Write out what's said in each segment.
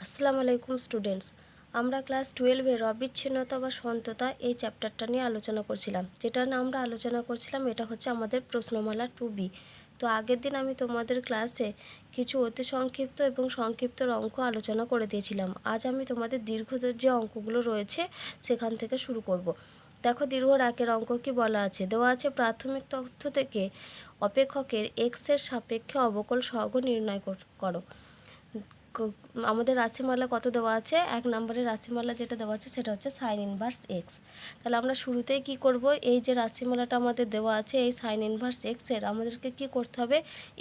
আসসালামু আলাইকুম স্টুডেন্টস। আমরা ক্লাস 12-এর অবিচ্ছিন্নতা বা সন্ততা এই চ্যাপ্টারটা নিয়ে আলোচনা করছিলাম। যেটা না আমরা আলোচনা করছিলাম এটা হচ্ছে আমাদের প্রশ্নমালা 2B। তো আগের দিন আমি তোমাদের ক্লাসে কিছু অতি সংক্ষিপ্ত এবং সংক্ষিপ্তর অঙ্ক আলোচনা করে দিয়েছিলাম। আজ আমি তোমাদের দীর্ঘ যে অঙ্কগুলো রয়েছে সেখান থেকে শুরু করব। দেখো, দীর্ঘ রাকের অঙ্ক কি বলা আছে, দেওয়া আছে প্রাথমিক তথ্য থেকে অপেক্ষকের এক্সের সাপেক্ষে অবকল সহগ নির্ণয় করো। আমাদের রাশিমালা কত দেওয়া আছে, 1 নম্বরের রাশিমালা যেটা দেওয়া আছে সেটা হচ্ছে সাইন ইনভার্স এক্স। তাহলে আমরা শুরুতেই কি করব, এই যে রাশিমালাটা আমাদের দেওয়া আছে এই সাইন ইনভার্স এক্সের আমাদেরকে কি করতে হবে,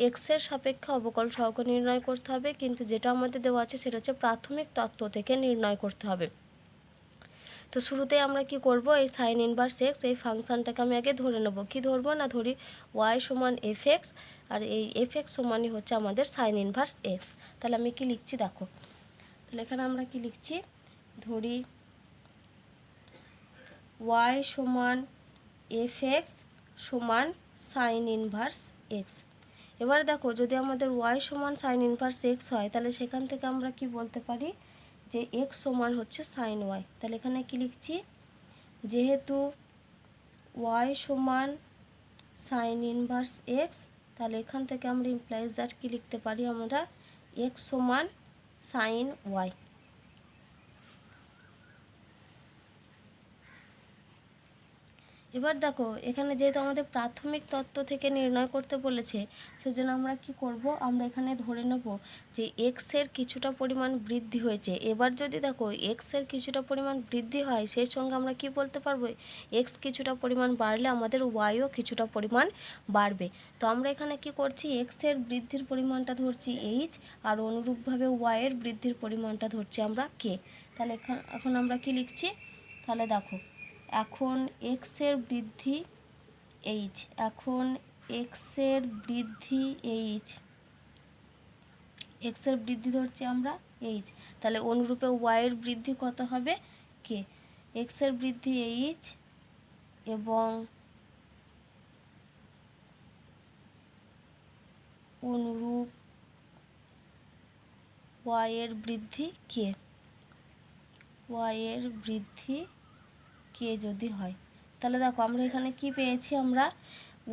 এক্সের সাপেক্ষে অবকল সহগ নির্ণয় করতে হবে। কিন্তু যেটা আমাদের দেওয়া আছে সেটা হচ্ছে প্রাথমিক তত্ত্ব থেকে নির্ণয় করতে হবে। তো শুরুতেই আমরা কি করব, এই সাইন ইনভার্স এক্স এই ফাংশানটাকে আমি আগে ধরে নেব। কি ধরবো না, ধরি ওয়াই সমান এফ এক্স, আর এই এফ এক্স সমানই হচ্ছে আমাদের সাইন ইনভার্স এক্স। তাহলে আমি কি লিখছি দেখো, তাহলে এখানে আমরা কি লিখছি, ধরি ওয়াই সমান এফ এক্স সমান সাইন ইনভার্স এক্স। এবার দেখো, যদি আমাদের ওয়াই সমান সাইন ইনভার্স এক্স হয় তাহলে সেখান থেকে আমরা কি বলতে পারি যে এক্স সমান হচ্ছে সাইন ওয়াই। তাহলে এখানে কি লিখছি, যেহেতু ওয়াই সমান সাইন ইনভার্স এক্স, তাহলে এখান থেকে আমরা ইমপ্লাইজ দ্যাট কি লিখতে পারি, আমরা এক্স সমান সাইন ওয়াই। এবার দেখো, এখানে যেহেতু আমাদের প্রাথমিক তত্ত্ব থেকে নির্ণয় করতে বলেছে সেজন্য আমরা কি করব, আমরা এখানে ধরে নেব যে এক্সের কিছুটা পরিমাণ বৃদ্ধি হয়েছে। এবার যদি দেখো এক্সের কিছুটা পরিমাণ বৃদ্ধি হয় সেই সঙ্গে আমরা কি বলতে পারবো, এক্স কিছুটা পরিমাণ বাড়লে আমাদের ওয়াইও কিছুটা পরিমাণ বাড়বে। তো আমরা এখানে কি করছি, এক্সের বৃদ্ধির পরিমাণটা ধরছি এইচ, আর অনুরূপভাবে ওয়াইয়ের বৃদ্ধির পরিমাণটা ধরছি আমরা কে। তাহলে এখন আমরা কি লিখছি, তাহলে দেখো এখন এক্সের বৃদ্ধি এইচ, এখন এক্সের বৃদ্ধি এইচ, এক্সের বৃদ্ধি ধরছি আমরা এইচ। তাহলে অনুরূপে ওয়াইয়ের বৃদ্ধি কত হবে, কে। এক্সের বৃদ্ধি এইচ এবং অনুরূপ ওয়াইয়ের বৃদ্ধি কে, ওয়াইয়ের বৃদ্ধি কে যদি হয়, তাহলে দেখো আমরা এখানে কি পেয়েছি, আমরা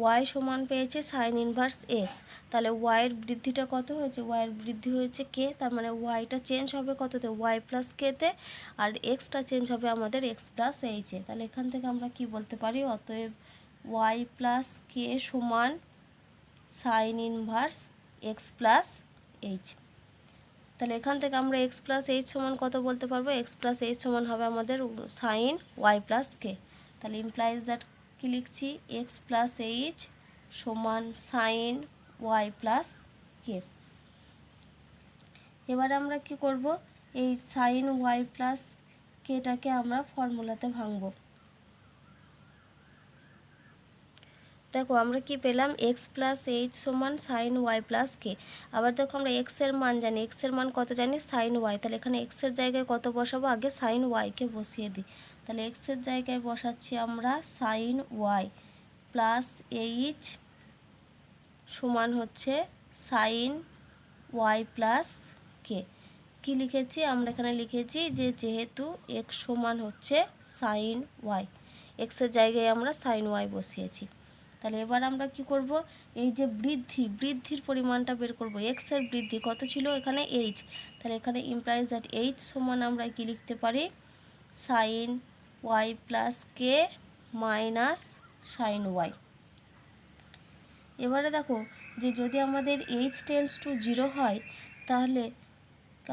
ওয়াই সমান পেয়েছি সাইন ইনভার্স এক্স। তাহলে ওয়াইয়ের বৃদ্ধিটা কত হয়েছে, ওয়াইয়ের বৃদ্ধি হয়েছে কে, তার মানে ওয়াইটা চেঞ্জ হবে কততে, ওয়াই প্লাস কেতে, আর এক্সটা চেঞ্জ হবে আমাদের এক্স প্লাস এইচে। তাহলে এখান থেকে আমরা কি বলতে পারি, অতএব ওয়াই প্লাস কে সমান sign inverse x plus H. তাহলে এখান থেকে আমরা এক্স প্লাস এইচ সমান কত বলতে পারবো, এক্স প্লাস এইচ সমান হবে আমাদের সাইন ওয়াই প্লাস কে। তাহলে ইমপ্লাইজ দ্যাট কি লিখছি, এক্স প্লাস এইচ সমান সাইন ওয়াই প্লাস কে। এবার আমরা কি করব, এই সাইন ওয়াই প্লাস কেটাকে আমরা ফর্মুলাতে ভাঙবো। দেখো আমরা কি পেলাম, এক্স প্লাস এইচ সমান সাইন ওয়াই প্লাস কে। আবার দেখো আমরা এক্সের মান জানি, এক্সের মান কত জানি, সাইন ওয়াই। তাহলে এখানে এক্সের জায়গায় কত বসাবো, আগে সাইন ওয়াইকে বসিয়ে দিই। তাহলে এক্সের জায়গায় বসাচ্ছি আমরা সাইন ওয়াই প্লাস এইচ সমান হচ্ছে সাইন ওয়াই প্লাস কে। কী লিখেছি আমরা এখানে, লিখেছি যে যেহেতু এক্স সমান হচ্ছে সাইন ওয়াই, এক্সের জায়গায় আমরা সাইন ওয়াই বসিয়েছি। তাহলে এবার আমরা কি করব, এই যে বৃদ্ধির পরিমাণটা বের করব। এক্সের বৃদ্ধি কত ছিল এখানে, এইচ। তাহলে এখানে ইমপ্লাইজ দ্যাট এইচ সমান আমরা কি লিখতে পারি, sign y plus k minus sin y. এবারে দেখো যে যদি আমাদের এইচ টেন্স টু 0 হয় তাহলে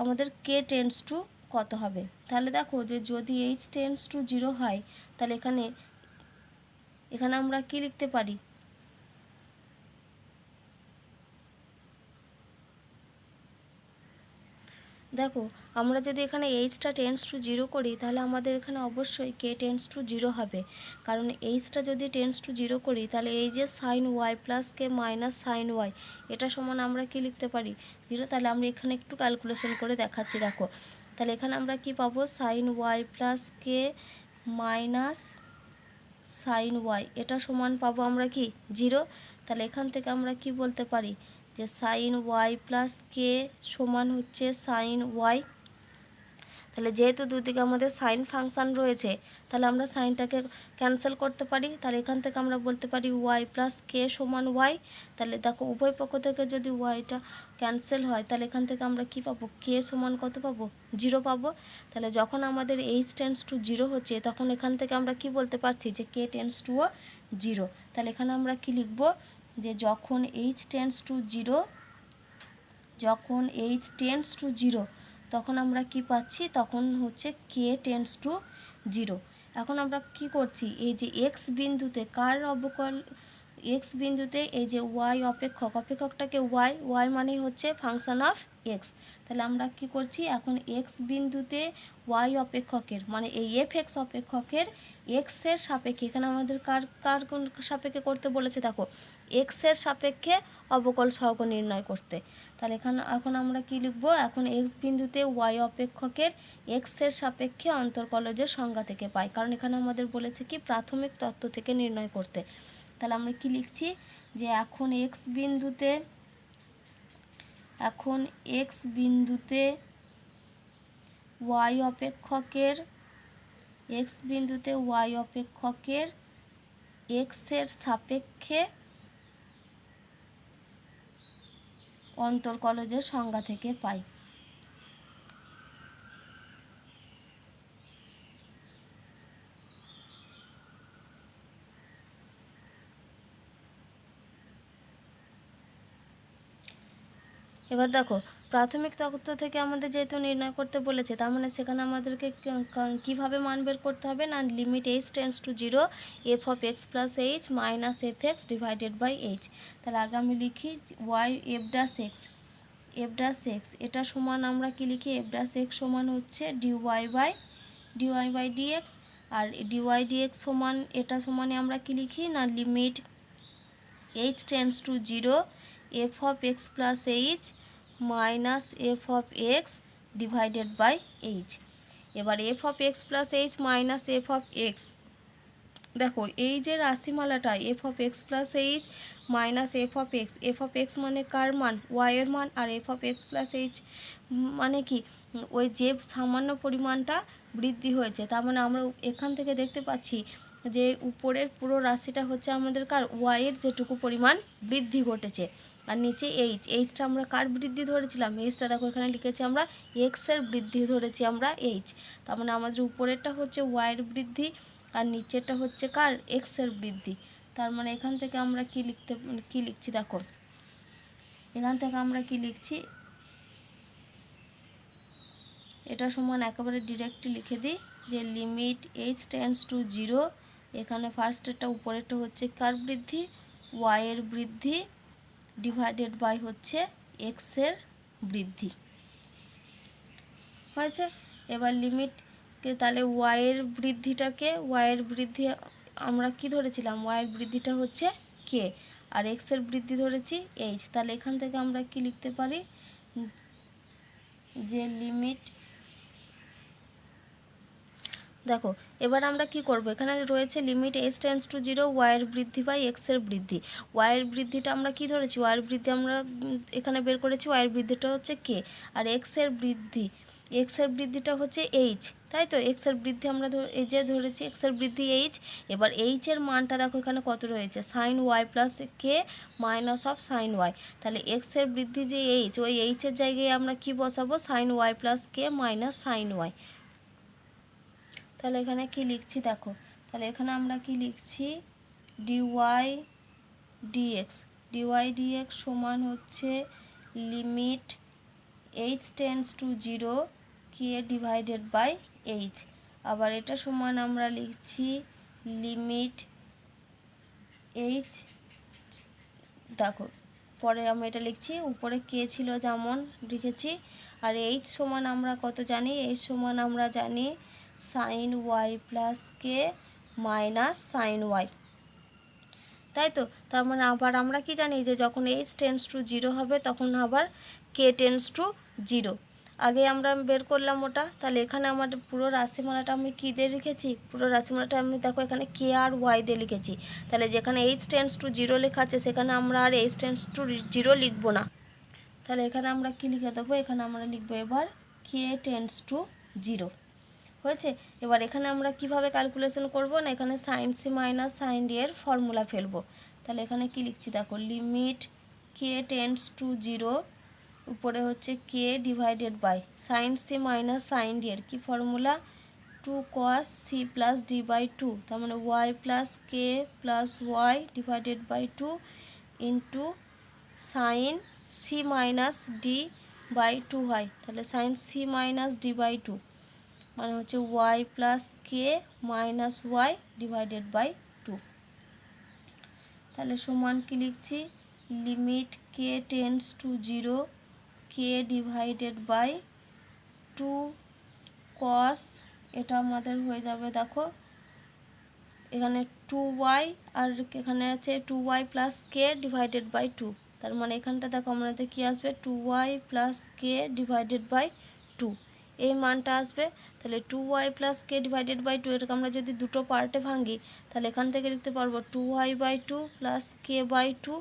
আমাদের কে টেন্স টু কত হবে। তাহলে দেখো যে যদি এইচ টেন্স টু 0 হয় তাহলে এখানে আমরা কি লিখতে পারি, দেখো আমরা যদি এখানে এইচটা টেন্স টু 0 করি তাহলে আমাদের এখানে অবশ্যই কে টেন্স টু 0 হবে। কারণ এইচটা যদি টেন্স টু 0 করি তাহলে এই যে sign y plus k minus sin y এটা সমান আমরা কি লিখতে পারি, 0। তাহলে আমরা এখানে একটু ক্যালকুলেশন করে দেখাচ্ছি। দেখো তাহলে এখানে আমরা কি পাবো, sign y plus k minus sin y এটা সমান পাবো আমরা কি 0। তাহলে এখান থেকে আমরা কি বলতে পারি যে সাইন ওয়াই প্লাস কে সমান হচ্ছে সাইন ওয়াই। তাহলে যেহেতু দুদিকে আমাদের সাইন ফাংশান রয়েছে, তাহলে আমরা সাইনটাকে ক্যান্সেল করতে পারি। তাহলে এখান থেকে আমরা বলতে পারি ওয়াই প্লাস কে সমান ওয়াই। তাহলে দেখো উভয় পক্ষ থেকে যদি ওয়াইটা ক্যান্সেল হয়, তাহলে এখান থেকে আমরা কি পাবো, কে সমান কত পাবো, 0 পাবো। তাহলে যখন আমাদের এইচ টেন্স টু 0 হচ্ছে, তখন এখান থেকে আমরা কি বলতে পারছি যে কে টেন্স টু 0। তাহলে এখানে আমরা কি লিখব, যে যখন এইচ টেন্স টু 0, যখন এইচ টেন্স টু 0, তখন আমরা কি পাচ্ছি, তখন হচ্ছে কে টেন্স টু 0। এখন আমরা কি করছি, এই যে এক্স বিন্দুতে কার অবকল, এক্স বিন্দুতে এই যে ওয়াই অপেক্ষকটাকে ওয়াই মানে হচ্ছে ফাংশন অফ এক্স। তাহলে আমরা কি করছি, এখন এক্স বিন্দুতে ওয়াই অপেক্ষকের মানে এই এফ এক্স অপেক্ষকের এক্সের সাপেক্ষে, এখানে আমাদের কার কোন সাপেক্ষে করতে বলেছে, দেখো এক্সের সাপেক্ষে অবকল সহগ নির্ণয় করতে। তাহলে এখন আমরা কি লিখব, এখন এক্স বিন্দুতে ওয়াই অপেক্ষকের এক্সের সাপেক্ষে অন্তর্কলজের সংজ্ঞা থেকে পাই, কারণ এখানে আমাদের বলেছে কি প্রাথমিক তত্ত্ব থেকে নির্ণয় করতে। তাহলে আমরা কি লিখছি, যে এখন এক্স বিন্দুতে ওয়াই অপেক্ষকের এক্সের সাপেক্ষে অন্তর্কলজের সংজ্ঞা থেকে পাই। এবার দেখো প্রাথমিক তত্ত্ব থেকে আমাদের যেহেতু নির্ণয় করতে বলেছে, তার মানে সেখানে আমাদেরকে কীভাবে মান বের করতে হবে না, limit h tends to 0 f of x plus h minus f x divided by h. তাহলে আগে আমি লিখি ওয়াই এফ ড্যাশ এক্স, এটা সমান আমরা কি লিখি, এফ ড্যাশ এক্স সমান হচ্ছে ডিওয়াই বাই ডিএক্স, আর ডিওয়াই ডিএক্স সমান এটা সমানে আমরা কি লিখি না, limit h tends to 0 f of x plus h minus f of x divided by h. এবার f of x plus h minus f of x, দেখো এই যে রাশিমালাটা f of x plus h minus f of x মানে কার মান, y এর মান, আর f of x plus h মানে কি ওই যে সামান্য পরিমাণটা বৃদ্ধি হয়েছে। তার মানে আমরা এখান থেকে দেখতে পাচ্ছি যে উপরের পুরো রাশিটা হচ্ছে আমাদের কার, ওয়াইয়ের যেটুকু পরিমাণ বৃদ্ধি ঘটেছে, আর নিচে এইচটা আমরা কার বৃদ্ধি ধরেছিলাম, এইচটা দেখো এখানে লিখেছি আমরা এক্সের বৃদ্ধি ধরেছি আমরা এইচ। তার মানে আমাদের উপরেরটা হচ্ছে ওয়াইয়ের বৃদ্ধি আর নিচেরটা হচ্ছে কার, এক্সের বৃদ্ধি। তার মানে এখান থেকে আমরা কি লিখছি দেখো, এখান থেকে আমরা কি লিখছি, এটা সমান একেবারে ডিরেক্টলি লিখে দিই যে লিমিট এইচ টেন্স টু 0, এখানে ফার্স্টেরটা উপরেরটা হচ্ছে কার বৃদ্ধি, ওয়াইয়ের বৃদ্ধি ডিভাইডেড বাই হচ্ছে এক্সের বৃদ্ধি হয়েছে। এবার লিমিটকে তাহলে ওয়াইয়ের বৃদ্ধি আমরা কি ধরেছিলাম, ওয়াইয়ের বৃদ্ধিটা হচ্ছে কে, আর এক্সের বৃদ্ধি ধরেছি এইচ। তাহলে এখান থেকে আমরা কি লিখতে পারি, যে লিমিট, দেখো এবার আমরা কি করব, এখানে রয়েছে লিমিট এইচ টেন্স টু 0 ওয়াইয়ের বৃদ্ধি বাই এক্সের বৃদ্ধি। ওয়াইয়ের বৃদ্ধিটা আমরা কি ধরেছি, ওয়াইয়ের বৃদ্ধি আমরা এখানে বের করেছি, ওয়াইয়ের বৃদ্ধিটা হচ্ছে কে, আর এক্সের বৃদ্ধিটা হচ্ছে এইচ, তাই তো এক্সের বৃদ্ধি আমরা এই যে ধরেছি এক্সের বৃদ্ধি এইচ। এবার এইচের মানটা দেখো এখানে কত রয়েছে, sine y plus k minus of sine y. তাহলে এক্সের বৃদ্ধি যে এইচ, ওই এইচের জায়গায় আমরা কি বসাবো, sign y plus k minus sine y. তাহলে এখানে কি লিখছি দেখো, তাহলে এখানে আমরা কি লিখছি, ডিওয়াই ডিএক্স সমান হচ্ছে limit h tends to 0 k divided by h. আবার এটা সমান আমরা লিখছি লিমিট এইচ, দেখো পরে আমরা এটা লিখছি, উপরে কে ছিল যেমন লিখেছি, আর এইচ সমান আমরা কত জানি, এইচ সমান আমরা জানি sign y plus k minus sin y, তাই তো। তার মানে আবার আমরা কি জানি, যে যখন এইচ টেন্স টু 0 হবে তখন আবার কে টেন্স টু 0, আগে আমরা বের করলাম ওটা। তাহলে এখানে আমাদের পুরো রাশিমালাটা আমি কী দিয়ে লিখেছি, পুরো রাশিমালাটা আমি দেখো এখানে কে আর ওয়াই দিয়ে লিখেছি। তাহলে যেখানে এইচ টেন্স টু 0 লেখা আছে সেখানে আমরা আর এইচ টেন্স টু 0 লিখবো না। তাহলে এখানে আমরা কি লিখে দেবো, এখানে আমরা লিখবো এবার কে টেন্ডস টু 0 হয়েছে। এবার এখানে আমরা কিভাবে ক্যালকুলেশন করব না, এখানে sine C minus sine D এর ফর্মুলা ফেলবো। তাহলে এখানে কি লিখছি দেখো, লিমিট কে টেন্ডস টু 0 উপরে হচ্ছে k divided by sine C minus sine D এর কি formula, 2 cos c plus d by 2, তার মানে y plus k plus y divided by 2 into sine C minus d by 2 হয়। তাহলে sine C minus d by 2 মানে হচ্ছে y plus k minus y divided by 2। তাহলে সমান কি লিখছি, limit k tends to 0 k divided by 2 cos, এটা আমাদের হয়ে যাবে দেখো এখানে 2y আর এখানে আছে 2y plus K divided by 2, তার মানে এখানটা দেখো আমাদের কি আসবে 2y plus K divided by 2 এই মানটা আসবে। তাহলে 2y plus K divided by 2 এটাকে আমরা যদি দুটো পার্টে ভাঙি তাহলে এখান থেকে লিখতে পারবো 2y by 2 plus k by 2,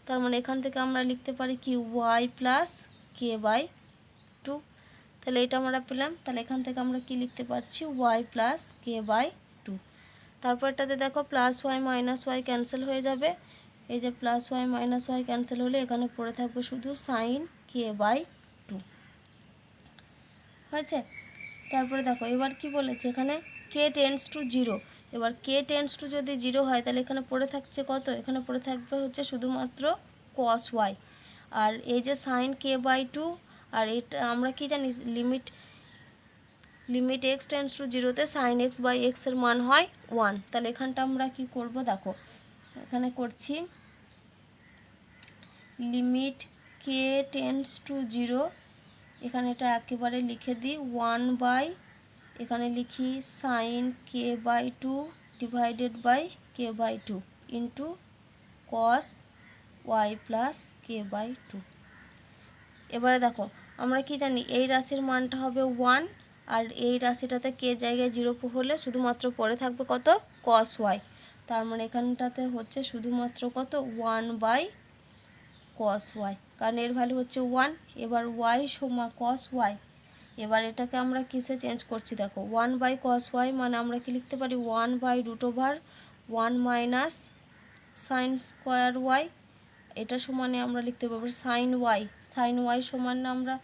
তার মানে এখান থেকে আমরা লিখতে পারি কি y প্লাস কে বাই 2। তাহলে এটা আমরা পেলাম। তাহলে এখান থেকে আমরা কি লিখতে পারছি, y প্লাস কে বাই 2। তারপরটাতে দেখো plus y minus y cancel হয়ে যাবে, এই যে plus y minus y cancel হলে এখানে পড়ে থাকবে শুধু সাইন কে বাই 2 হয়েছে। তারপরে দেখো এবার কি বলেছে, এখানে কে টেন্ডস টু 0, এবার কে টেন্ডস টু যদি 0 হয় তাহলে এখানে পড়ে থাকছে কত, এখানে পড়ে থাকবে হচ্ছে শুধুমাত্র cos y, আর এই যে সাইন কে বাই 2, আর এটা আমরা কি জানি লিমিট এক্স টেন্ডস টু 0তে সাইন এক্স বাই এক্স এর মান হয় 1। তাহলে এখানটা আমরা কি করব দেখো, এখানে করছি লিমিট কে টেন্ডস টু 0, এখানে এটা একেবারে লিখে দিই 1 বাই এখানে লিখি sine k by 2 divided by k by 2 into cos y plus k by 2। এবারে দেখো আমরা কি জানি এই রাশির মানটা হবে 1, আর এই রাশিটাতে কে জায়গায় 0 হলে শুধুমাত্র পড়ে থাকবে কত, cos y, তার মানে এখানটাতে হচ্ছে শুধুমাত্র কত 1 বাই cos y, কারণ এর ভ্যালু হচ্ছে 1। এবার y সমান cos y, এবার এটাকে আমরা কিসে চেঞ্জ করছি দেখো 1 বাই cos y মানে আমরা কি লিখতে পারি 1 by root over 1 minus sine square y, এটা সমানে আমরা লিখতে পারবো সাইন y, সাইন y সমান আমরা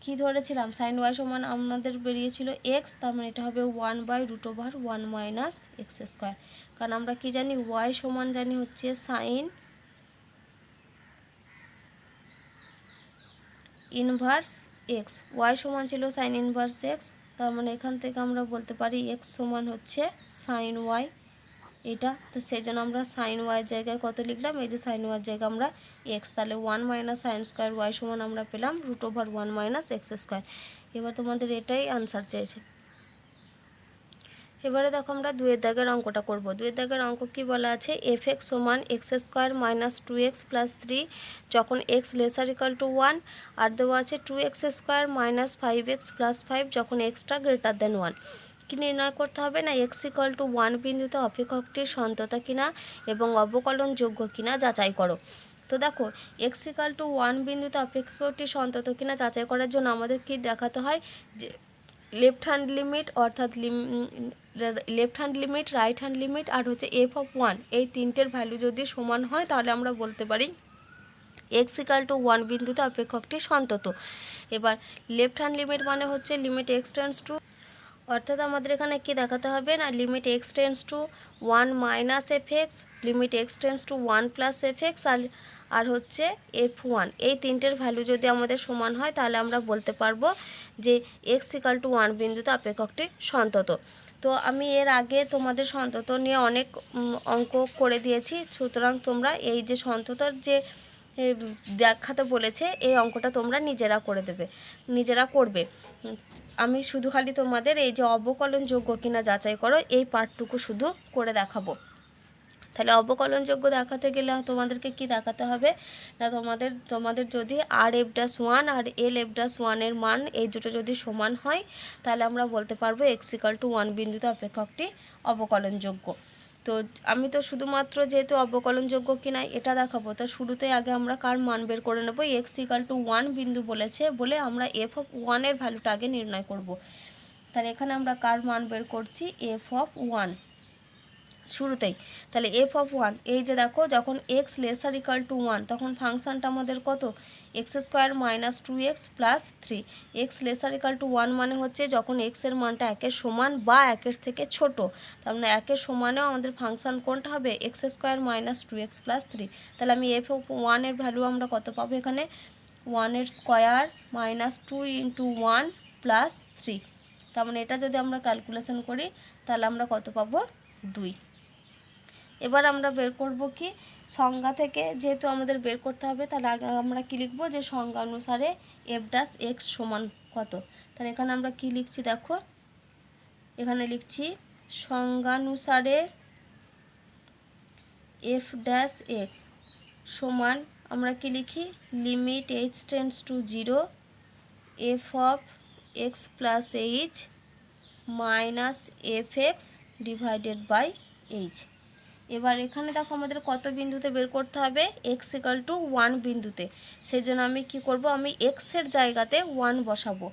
কি ধরেছিলাম, সাইন y সমান আমাদের বেরিয়েছিল x, তার মানে এটা হবে 1 by root over 1 minus x square, কারণ আমরা কি জানি y সমান জানি হচ্ছে সাইন ইনভার্স এক্স, ওয়াই সমান ছিল সাইন ইনভার্স এক্স, তার মানে এখান থেকে আমরা বলতে পারি এক্স সমান হচ্ছে সাইন ওয়াই এটা। তো সেই জন্য আমরা সাইন ওয়াইয়ের জায়গায় কত লিখলাম, এই যে সাইন ওয়াইয়ের জায়গায় আমরা এক্স, তাহলে 1 মাইনাস সাইন স্কোয়ার ওয়াই সমান আমরা পেলাম root over 1 minus x square. এবার তোমাদের এটাই আনসার চেয়েছে। এবারে দেখো আমরা 2 এর দাগের অঙ্কটা করব। 2 এর দাগের অঙ্ক কি বলা আছে, এফ এক্স সমান x square minus 2x plus 3 যখন এক্স লেসার ইকাল টু 1, আর দেওয়া আছে 2x square minus 5x plus 5 যখন এক্সটা গ্রেটার দেন 1। কি নির্ণয় করতে হবে না, এক্স ইকাল টু 1 বিন্দুতে অপেক্ষকটির সন্ততা কিনা এবং অবকলনযোগ্য কিনা যাচাই করো। তো দেখো এক্স ইকাল টু 1 বিন্দুতে অপেক্ষকটির সন্ততা কিনা যাচাই করার জন্য আমাদের কি দেখাতে হয়, যে লেফট হ্যান্ড লিমিট অর্থাৎ left hand limit, right hand limit আর হচ্ছে এফ অফ 1 এই তিনটের ভ্যালু যদি সমান হয় তাহলে আমরা বলতে পারি এক্স ইকাল টু 1 বিন্দুতে অপেক্ষকটি সন্তত। এবার লেফট হ্যান্ড লিমিট মানে হচ্ছে লিমিট এক্স টেন্ডস টু, অর্থাৎ আমাদের এখানে কি দেখাতে হবে না, limit x tends to 1 minus f x, limit x tends to 1 plus f x আর হচ্ছে f1, এই তিনটের ভ্যালু যদি আমাদের সমান হয় তাহলে আমরা বলতে পারবো যে এক্স ইকাল টু 1 বিন্দুতে অপেক্ষকটি সন্তত। তো আমি এর আগে তোমাদের সন্তত নিয়ে অনেক অঙ্ক করে দিয়েছি, সুতরাং তোমরা এই যে সন্ততার যে দেখাতে বলেছে এই অঙ্কটা তোমরা নিজেরা করে দেবে, নিজেরা করবে। আমি শুধু খালি তোমাদের এই যে অবকলনযোগ্য কিনা যাচাই করো এই পার্টটুকু শুধু করে দেখাবো। তাহলে অবকলনযোগ্য দেখাতে গেলে তোমাদেরকে কি দেখাতে হবে না, তোমাদের যদি আর এফ ড্যাশ 1 আর এল এফ ড্যাশ 1 এর মান এই দুটো যদি সমান হয় তাহলে আমরা বলতে পারবো এক্স ইকাল টু 1 বিন্দুতে অপেক্ষকটি অবকলনযোগ্য। তো আমি তো শুধুমাত্র যেহেতু অবকলনযোগ্য কি না এটা দেখাবো, তো শুরুতেই আগে আমরা কার মান বের করে নেব। এক্স ইকাল টু 1 বিন্দু বলেছে বলে আমরা এফ অফ 1 ভ্যালুটা আগে নির্ণয় করব। তাহলে এখানে আমরা কার মান বের করছি, এফ অফ 1 শুরুতেই। তাহলে এফ অফ 1, এই যে দেখো যখন এক্স লেসার ইকাল টু 1 তখন ফাংশানটা আমাদের কত, x square minus 2x plus 3। X lesser equal to 1 মানে হচ্ছে যখন এক্সের মানটা 1-এর সমান বা 1-এর থেকে ছোট, তার মানে 1-এর সমানেও আমাদের ফাংশান কোনটা হবে, x square minus 2x plus 3। তাহলে আমি এফ অফ 1 ভ্যালু আমরা কত পাবো, এখানে 1-এর স্কোয়ার মাইনাস 2 ইন্টু 1 প্লাস 3। তার মানে এটা যদি আমরা ক্যালকুলেশন করি তাহলে আমরা কত পাবো, 2। এবার আমরা বের করব কি, সংজ্ঞা থেকে যেহেতু আমাদের বের করতে হবে, তাহলে আগে আমরা কি লিখব, যে সংজ্ঞা অনুসারে এফ ড্যাশ এক্স সমান কত। তাহলে এখানে আমরা কি লিখছি দেখো, এখানে লিখছি সংজ্ঞানুসারে এফ ড্যাশ এক্স সমান, আমরা কি লিখি, limit h tends to 0 f of x plus h minus f x divided by h. এবার এখানে দেখো আমাদের কত বিন্দুতে বের করতে হবে, এক্স ইকাল টু 1 বিন্দুতে। সেই জন্য আমি কি করব, আমি এক্সের জায়গাতে 1 বসাবো।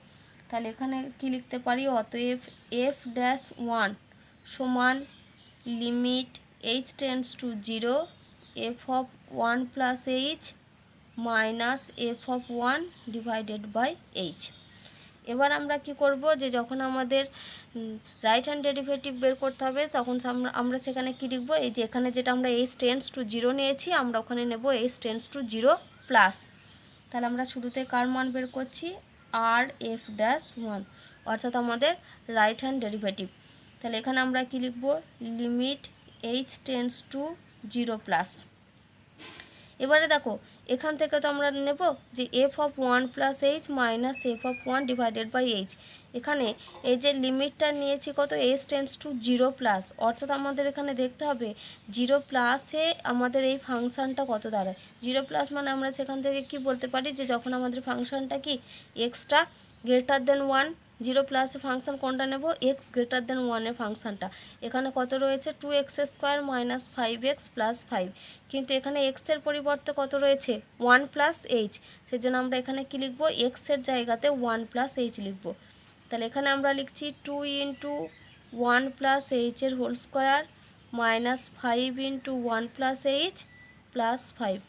তাহলে এখানে কি লিখতে পারি, অতএব এফ ড্যাশ 1 সমান limit h tends to 0 f of 1 plus h minus f of 1 divided by h. এবার আমরা কি করব, যে যখন আমাদের রাইট হ্যান্ড ডেরিভেটিভ বের করতে হবে তখন আমরা সেখানে কি লিখব, এই যে এখানে যেটা আমরা এইচ টেন্ডস টু 0 নিয়েছি আমরা ওখানে নেব এইচ টেন্ডস টু 0 প্লাস। তাহলে আমরা শুরুতে কার মান বের করছি, আর এফ ড্যাশ 1 অর্থাৎ আমাদের রাইট হ্যান্ড ডেরিভেটিভ। তাহলে এখানে আমরা কি লিখব, limit h tends to 0 plus. এবারে দেখো এখান থেকে তো আমরা নেব যে f of 1 plus h minus f of 1 divided by h. এখানে এই যে লিমিটটা নিয়েছি কত, এইচ টেন্ডস টু 0 প্লাস, অর্থাৎ আমাদের এখানে দেখতে হবে 0 প্লাসে আমাদের এই ফাংশানটা কত দাঁড়ায়। 0 প্লাস মানে আমরা সেখান থেকে কি বলতে পারি, যে যখন আমাদের ফাংশানটা কি এক্সটা গ্রেটার দেন 1, 0 প্লাসে ফাংশান কোনটা নেব, এক্স গ্রেটার দেন 1-এর ফাংশানটা। এখানে কত রয়েছে, 2x square minus 5x plus 5, কিন্তু এখানে এক্সের পরিবর্তে কত রয়েছে, 1 প্লাস এইচ। সেজন্য আমরা এখানে কি লিখব, এক্সের জায়গাতে 1 প্লাস এইচ লিখব। তাহলে এখানে আমরা লিখছি 2 ইন্টু 1 প্লাস এইচের whole square minus 5 into 1 plus h plus 5।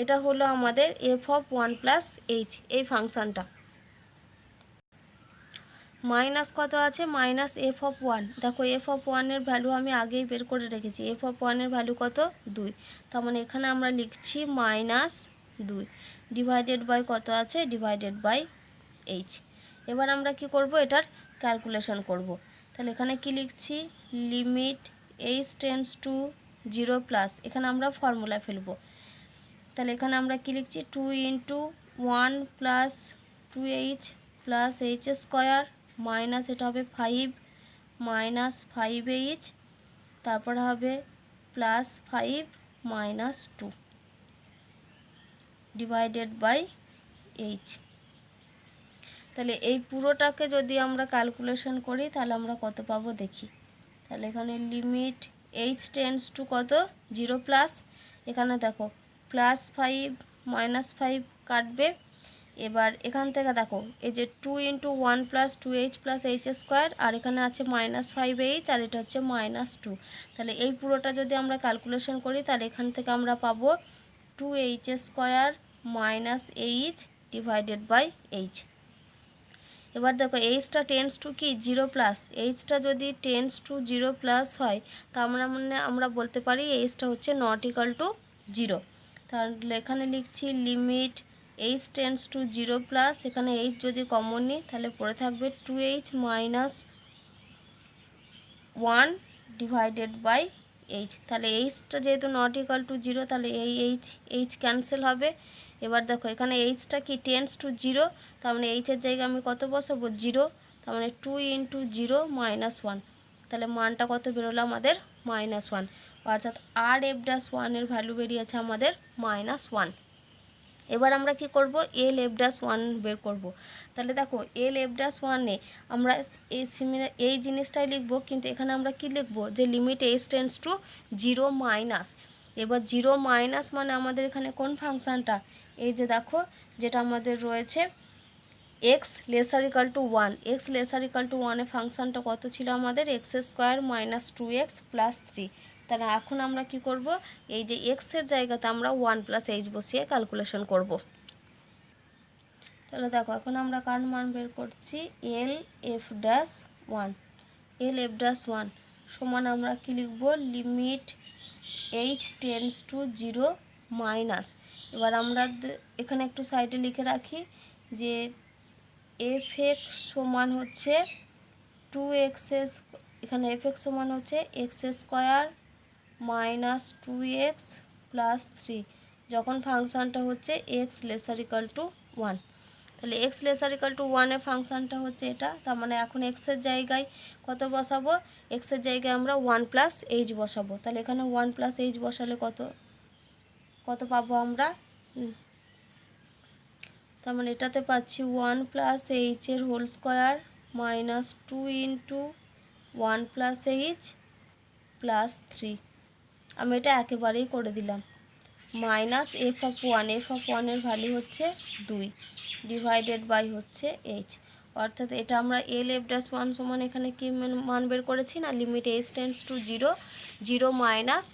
এটা হলো আমাদের এফ অফ 1 প্লাস এইচ এই ফাংশানটা। মাইনাস কত আছে, মাইনাস এফ অফ 1। দেখো এফ অফ 1-এর ভ্যালু আমি আগেই বের করে রেখেছি, এফ অফ 1-এর ভ্যালু কত, 2। তার মানে এখানে আমরা লিখছি মাইনাস 2 ডিভাইডেড বাই কত আছে, ডিভাইডেড বাই এইচ। এবার আমরা কি করব, এটার ক্যালকুলেশন করব। তাহলে এখানে কি লিখছি, limit h tends to 0 plus, এখানে আমরা ফর্মুলা ফেলব। তাহলে এখানে আমরা কি লিখছি, 2 into 1 plus 2h plus h square minus এটা হবে 5 মাইনাস 5h, তারপর হবে plus 5 minus 2 divided by h. তাহলে এই পুরোটাকে যদি আমরা ক্যালকুলেশন করি তাহলে আমরা কত পাবো দেখি। তাহলে এখানে লিমিট এইচ টেন্ডস টু কত, 0 প্লাস, এখানে দেখো প্লাস 5 মাইনাস 5 কাটবে। এবার এখান থেকে দেখো এই যে 2 into 1 plus 2h plus h square, আর এখানে আছে মাইনাস 5h, আর এটা হচ্ছে মাইনাস 2। তাহলে এই পুরোটা যদি আমরা ক্যালকুলেশন করি তাহলে এখান থেকে আমরা পাবো 2h square minus h divided by h. এবার দেখো এইচটা টেন্ডস টু কি 0 প্লাস, এইচটা যদি টেন্ডস টু 0 প্লাস হয় তার মানে আমরা বলতে পারি এইচটা হচ্ছে নট ইকাল টু 0। তাহলে এখানে লিখছি limit h tends to 0 plus, এখানে এইচ যদি কমন নিই তাহলে পড়ে থাকবে 2h minus 1 divided by h. তাহলে এইচটা যেহেতু নট ইকাল টু 0 তাহলে এই এইচ ক্যান্সেল হবে। এবার দেখো এখানে এইচটা কি টেন্ডস টু 0, তার মানে এইচের জায়গায় আমি কত বসাবো, 0, তার মানে 2 ইন্টু 0 মাইনাস 1। তাহলে মানটা কত বেরোলো আমাদের, মাইনাস 1, অর্থাৎ আর এফ ড্যাশ 1-এর ভ্যালু বেরিয়েছে আমাদের মাইনাস 1। এবার আমরা কি করব, এল এফ ড্যাশ 1 বের করব। তাহলে দেখো এল এফ ড্যাশ ওয়ানে আমরা এই জিনিসটাই লিখব, কিন্তু এখানে আমরা কি লিখব যে limit h tends to 0 minus. এবার 0 মাইনাস মানে আমাদের এখানে কোন ফাংশানটা, এই যে দেখো যেটা আমাদের রয়েছে x lesser equal to 1, x lesser equal to 1 ফাংশানটা কত ছিল আমাদের x square minus 2x plus 3। তাহলে এখন আমরা কি করব, এই যে এক্সের জায়গাতে আমরা 1 প্লাস এইচ বসিয়ে ক্যালকুলেশন করব। তাহলে দেখো এখন আমরা কার মান বের করছি, এল এফ ড্যাশ 1, এল এফ ড্যাশ 1 সমান আমরা কি লিখব, limit h tends to 0 minus. এবার আমরা এখানে একটু সাইডে লিখে রাখি যে এফ এক্স সমান হচ্ছে 2x, এখানে এফ এক্স সমান হচ্ছে x square minus 2x plus 3, যখন ফাংশানটা হচ্ছে এক্স লেসার ইকাল টু 1। তাহলে এক্স লেসার ইকাল টু 1 ফাংশানটা হচ্ছে এটা, তার মানে এখন এক্সের জায়গায় কত বসাবো, এক্সের জায়গায় আমরা 1 প্লাস এইচ বসাবো। তাহলে এখানে 1 প্লাস এইচ বসালে কত পাবো আমরা, তার মানে এটাতে পাচ্ছি 1 প্লাস এইচের whole square minus 2 into 1 plus h plus 3। আমি এটা একেবারেই করে দিলাম, minus f of 1, f of 1-এর ভ্যালু হচ্ছে 2 ডিভাইডেড বাই হচ্ছে এইচ। অর্থাৎ এটা আমরা এল এফ ড্যাশ 1 সমান এখানে কি মান বের করেছি না, limit h tends to 0, 0 minus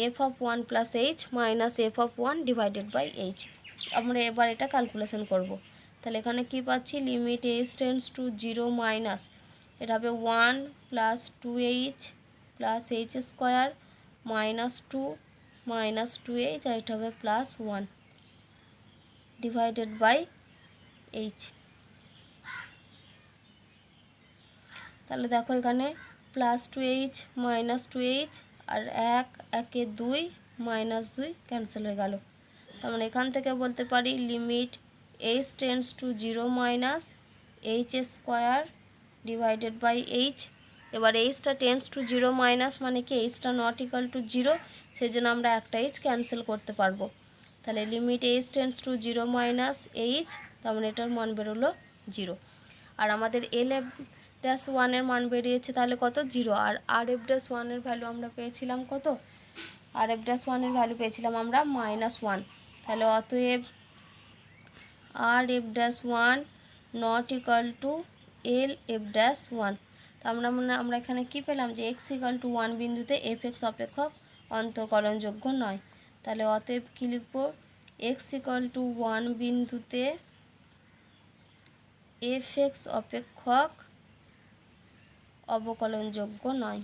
f of 1 plus h minus f of 1 divided by h. আমরা এবার এটা ক্যালকুলেশন করব। তাহলে এখানে কি পাচ্ছি, limit h tends to 0 minus, এটা হবে 1 plus 2h plus h square minus 2 minus 2h, আর এটা হবে প্লাস 1 ডিভাইডেড বাই এইচ। তাহলে দেখো এখানে প্লাস 2h মাইনাস 2h আর 1 মাইনাস 2 ক্যান্সেল হয়ে গেল। তার মানে এখান থেকে বলতে পারি limit h tends to 0 minus h square divided by h. এবার এইচটা টেন্স টু 0 মাইনাস মানে কি এইচটা নট ইকাল টু 0, সেই জন্য আমরা একটা এইচ ক্যান্সেল করতে পারবো। তাহলে limit h tends to 0 minus H, তার মানে এটার মান বেরোলো 0। আর আমাদের এল এফ ড্যাশ 1-এর মান বেরিয়েছে তাহলে কত, 0। আর আর এফ ড্যাশ 1-এর ভ্যালু আমরা পেয়েছিলাম কত, আর এফ ড্যাশ 1-এর ভ্যালু পেয়েছিলাম আমরা -1। তাহলে অতএব R F dash 1 not equal to L F dash 1। তো আমরা এখানে কি পেলাম যে এক্স ইকাল টু 1 বিন্দুতে এফ এক্স অপেক্ষক অন্তকলনযোগ্য নয়। তাহলে অতএব কী লিখব, এক্স ইকাল টু 1 বিন্দুতে এফ এক্স অপেক্ষক অবকলনযোগ্য নয়।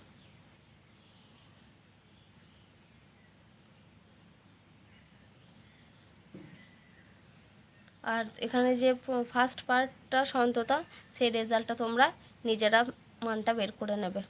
আর এখানে যে ফার্স্ট পার্টটা সন্ততা, সেই রেজাল্টটা তোমরা নিজেরা মানটা বের করে নেবে।